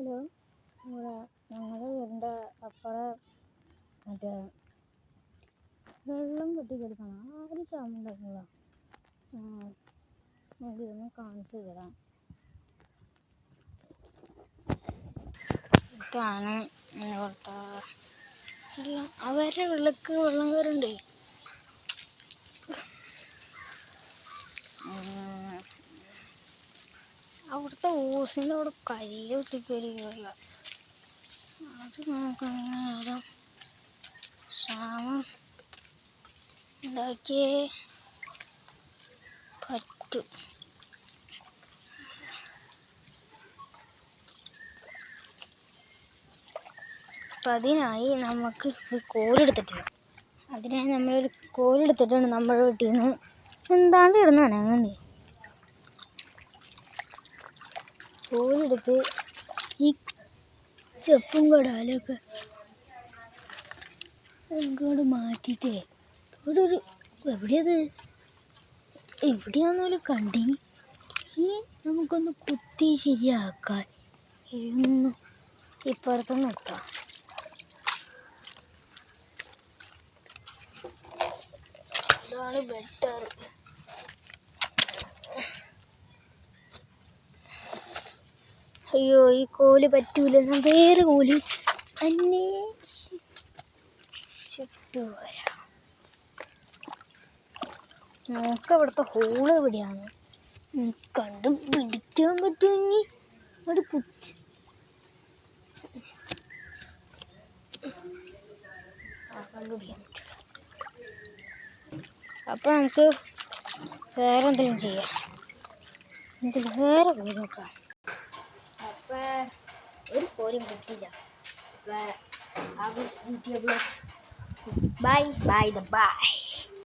Hello, ഞങ്ങളുടെ വീടിൻ്റെ അപ്പുറം മറ്റേ വെള്ളം കെട്ടിക്കിടക്കണം. ആരും ചാമുണ്ടായിരുന്നില്ല. ഇതൊന്ന് കാണിച്ചു തരാം. ഇതാണ് അവരുടെ വെള്ളക്ക് വെള്ളം കയറണ്ടേ. അവിടുത്തെ ഓസിൻ്റെ അവിടെ കല്ല് കുത്തിക്കയറിയല്ല. അത് നമുക്കങ്ങനെ ക്ഷാമം ഉണ്ടാക്കിയേ പറ്റും. അപ്പം അതിനായി നമുക്ക് ഒരു കോലെടുത്തിട്ടുണ്ട്. അതിനായി നമ്മളൊരു കോലെടുത്തിട്ടാണ് നമ്മുടെ വീട്ടിൽ നിന്ന് എന്താണ്ട് ഇടുന്ന അനങ്ങണ്ടേ. കോലെടുത്ത് ഈ ചെപ്പും കടാലൊക്കെ അങ്ങോട്ട് മാറ്റിയിട്ടേ ഒരു എവിടെയത് എവിടെയാണെന്നോലും കണ്ടി നമുക്കൊന്ന് കുത്തി ശരിയാക്കാൻ എന്നും ഇപ്പുറത്ത് നിർത്താം. ഇതാണ് ബെറ്റർ. അയ്യോ, ഈ കോല് പറ്റൂല. ഞാൻ വേറെ കോല് അന്വേഷിച്ചിട്ട് വരാം. നോക്കാം ഇവിടുത്തെ ഹോള് എവിടെയാണ്. കണ്ടും പിടിക്കാൻ പറ്റുമെങ്കിൽ അവിടെ കുത്തി. കണ്ടുപിടിക്കാൻ പറ്റില്ല. അപ്പം നമുക്ക് വേറെ എന്തെങ്കിലും ചെയ്യാം. വേറെ കോല് നോക്കാം. അപ്പം ഒരു കോലും കിട്ടില്ല. Bye bye.